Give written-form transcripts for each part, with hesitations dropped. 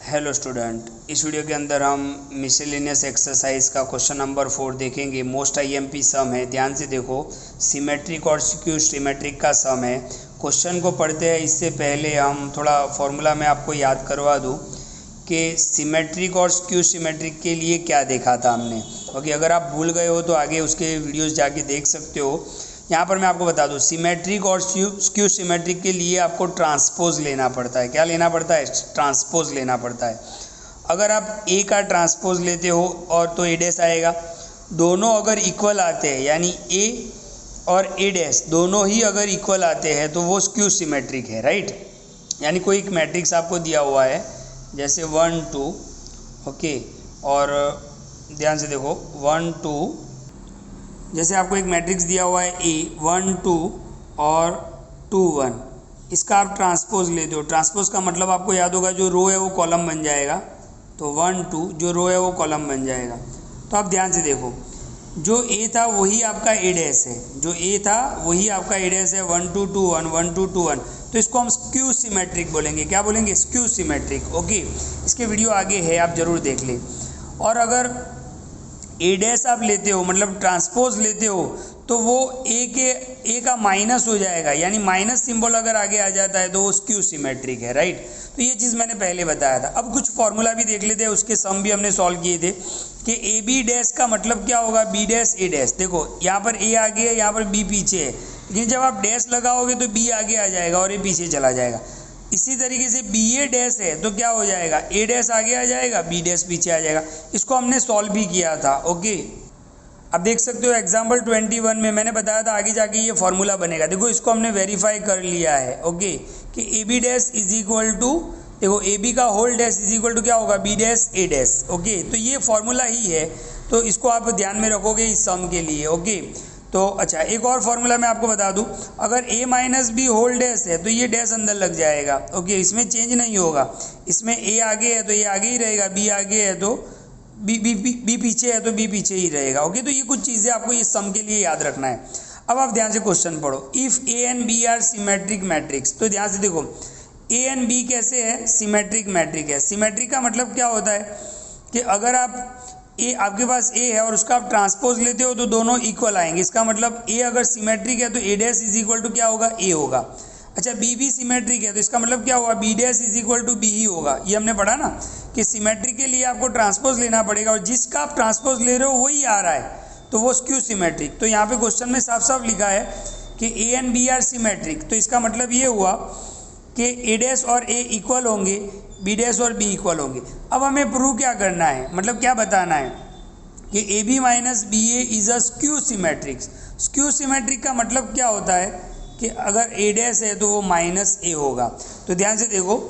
Hello student, इस video के अंदर हम मिसलेनियस एक्सरसाइज का क्वेश्चन नंबर 4 देखेंगे। मोस्ट आईएमपी सम है, ध्यान से देखो। सिमेट्रिक और स्क्यू सिमेट्रिक का सम है। क्वेश्चन को पढ़ते हैं इससे पहले हम थोड़ा फॉर्मूला में आपको याद करवा दूं कि सिमेट्रिक और स्क्यू सिमेट्रिक के लिए क्या देखा था हमने। ओके, अगर आप भूल गए हो तो आगे उसके वीडियोस जाके देख सकते हो। यहाँ पर मैं आपको बता दूँ, सिमेट्रिक और स्क्यू सिमेट्रिक के लिए आपको ट्रांसपोज लेना पड़ता है। क्या लेना पड़ता है? ट्रांसपोज लेना पड़ता है। अगर आप ए का ट्रांसपोज लेते हो और तो ए डैश आएगा। दोनों अगर इक्वल आते हैं, यानी ए और ए डैश दोनों ही अगर इक्वल आते हैं तो वो स्क्यू सिमेट्रिक है, राइट। यानी कोई एक मैट्रिक्स आपको दिया हुआ है, जैसे 1 2, ओके, और ध्यान से देखो 1 2, जैसे आपको एक मैट्रिक्स दिया हुआ है ए 1 2 और 2 1। इसका आप ट्रांसपोज लेते हो। ट्रांसपोज का मतलब आपको याद होगा, जो रो है वो कॉलम बन जाएगा। तो 1 2 जो रो है वो कॉलम बन जाएगा। तो आप ध्यान से देखो, जो ए था वही आपका ए डैश है, जो ए था वही आपका ए डैश है। 1 2 2 1 1 2 2 1। तो इसको हम स्क्यू सिमेट्रिक बोलेंगे। क्या बोलेंगे? Skew symmetric. ओके, इसके वीडियो आगे है, आप जरूर देख लें। और अगर ए डैश आप लेते हो, मतलब ट्रांसपोज लेते हो, तो वो ए का माइनस हो जाएगा, यानी माइनस सिंबल अगर आगे आ जाता है तो वो स्क्यू सिमेट्रिक है, राइट। तो ये चीज़ मैंने पहले बताया था। अब कुछ फॉर्मूला भी देख लेते हैं, उसके सम भी हमने सॉल्व किए थे कि ए बी डैश का मतलब क्या होगा, बी डैश ए डैश। देखो यहाँ पर ए आगे है, यहाँ पर बी पीछे है, लेकिन जब आप डैश लगाओगे तो बी आगे आ जाएगा और ए पीछे चला जाएगा। इसी तरीके से बी ए डैश है तो क्या हो जाएगा, ए डैश आगे आ जाएगा, बी डैश पीछे आ जाएगा। इसको हमने सॉल्व भी किया था। ओके, अब देख सकते हो एग्जाम्पल 21 में मैंने बताया था आगे जाके ये फॉर्मूला बनेगा। देखो इसको हमने वेरीफाई कर लिया है, ओके, कि A B dash is equal to, देखो ए बी का whole dash is equal to क्या होगा, B dash A dash. Okay, तो ये फॉर्मूला ही है, तो इसको आप ध्यान में रखोगे इस सम के लिए। ओके, तो अच्छा, एक और फॉर्मूला मैं आपको बता दूं, अगर a minus B whole dash है तो ये डैश अंदर लग जाएगा। ओके, इसमें चेंज नहीं होगा। इसमें a आगे है तो ये आगे ही रहेगा, b आगे है तो b पीछे है तो b पीछे ही रहेगा। ओके, तो ये कुछ चीज़ें आपको इस सम के लिए याद रखना है। अब आप ध्यान से क्वेश्चन पढ़ो। If a and b are symmetric matrix, तो ध्यान से देखो a एंड b कैसे है, सिमेट्रिक मैट्रिक है। सिमेट्रिक का मतलब क्या होता है कि अगर आप ए, आपके पास ए है और उसका आप ट्रांसपोज लेते हो तो दोनों इक्वल आएंगे। इसका मतलब ए अगर सिमेट्रिक है तो ए डैश इज इक्वल टू क्या होगा, ए होगा। अच्छा, बी भी सिमेट्रिक है तो इसका मतलब क्या होगा, B dash is equal to B ही होगा। ये हमने पढ़ा ना कि सिमेट्रिक के लिए आपको ट्रांसपोज लेना पड़ेगा और जिसका आप ट्रांसपोज ले रहे हो वही आ रहा है, तो वो स्क्यू सिमेट्रिक। तो यहाँ पे क्वेश्चन में साफ साफ लिखा है कि A and B are symmetric, तो इसका मतलब ये हुआ कि ए डैश और ए इक्वल होंगे, बी डैश और बी इक्वल होंगे। अब हमें प्रूव क्या करना है, मतलब क्या बताना है कि A B minus B A is a skew symmetric. Skew symmetric का मतलब क्या होता है कि अगर ए डैश है तो वो माइनस ए होगा। तो ध्यान से देखो,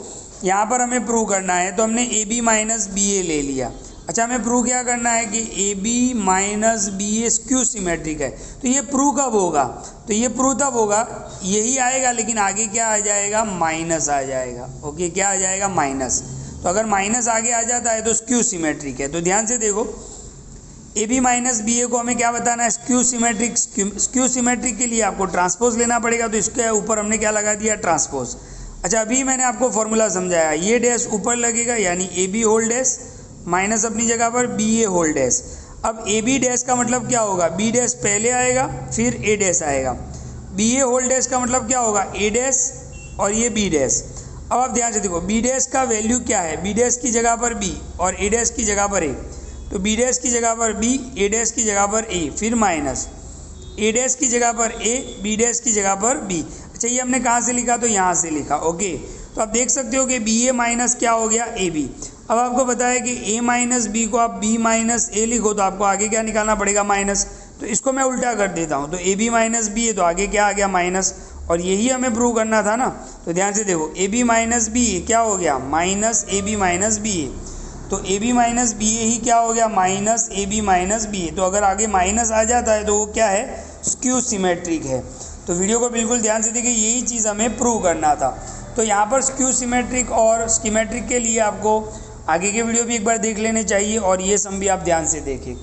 यहाँ पर हमें प्रूव करना है, तो हमने A B minus B A ले लिया। अच्छा, हमें प्रूव क्या करना है कि A B minus B A skew symmetric है। तो ये प्रूव कब होगा, तो ये प्रूव तब होगा, यही आएगा लेकिन आगे क्या आ जाएगा, माइनस आ जाएगा। ओके, क्या आ जाएगा, माइनस। तो अगर माइनस आगे आ जाता है तो स्क्यू सिमेट्रिक है। तो ध्यान से देखो, ए बी माइनस बी ए को हमें क्या बताना है, स्क्यू सिमेट्रिक। स्क्यू सिमेट्रिक के लिए आपको ट्रांसपोज लेना पड़ेगा, तो इसके ऊपर हमने क्या लगा दिया, ट्रांसपोज। अच्छा, अभी मैंने आपको फॉर्मूला समझाया, ये डैश ऊपर लगेगा यानी A B whole dash minus अपनी जगह पर बी ए होल डैश। अब ए बी डैश का मतलब क्या होगा, बी डैश पहले आएगा फिर ए डैश आएगा। बी ए होल डैश का मतलब क्या होगा, ए डैश और ये बी डैश। अब आप ध्यान से देखो, बी डैश का वैल्यू क्या है, बी डैश की जगह पर बी और ए डैश की जगह पर ए। तो बी डैश की जगह पर बी, ए डैश की जगह पर ए, फिर माइनस ए डैश की जगह पर ए, बी डैश की जगह पर बी। अच्छा, ये हमने कहाँ से लिखा, तो यहाँ से लिखा। ओके, तो आप देख सकते हो कि बी ए माइनस क्या हो गया, ए बी। अब आपको पता है कि ए माइनस बी को आप बी माइनस ए लिखो तो आपको आगे क्या निकालना पड़ेगा, माइनस। तो इसको मैं उल्टा कर देता हूँ, तो ए बी माइनस बी है तो आगे क्या आ गया, माइनस। और यही हमें प्रूव करना था ना। तो ध्यान से देखो, ए बी माइनस बी क्या हो गया, minus A B minus B A. तो A B minus B A ही क्या हो गया, minus A B minus B A. तो अगर आगे माइनस आ जाता है तो वो क्या है, स्क्यू सिमेट्रिक है। तो वीडियो को बिल्कुल ध्यान से देखिए, यही चीज़ हमें प्रूव करना था। तो यहाँ पर स्क्यू सिमेट्रिक और स्कीमेट्रिक के लिए आपको आगे के वीडियो भी एक बार देख लेने चाहिए और ये सम भी आप ध्यान से देखें।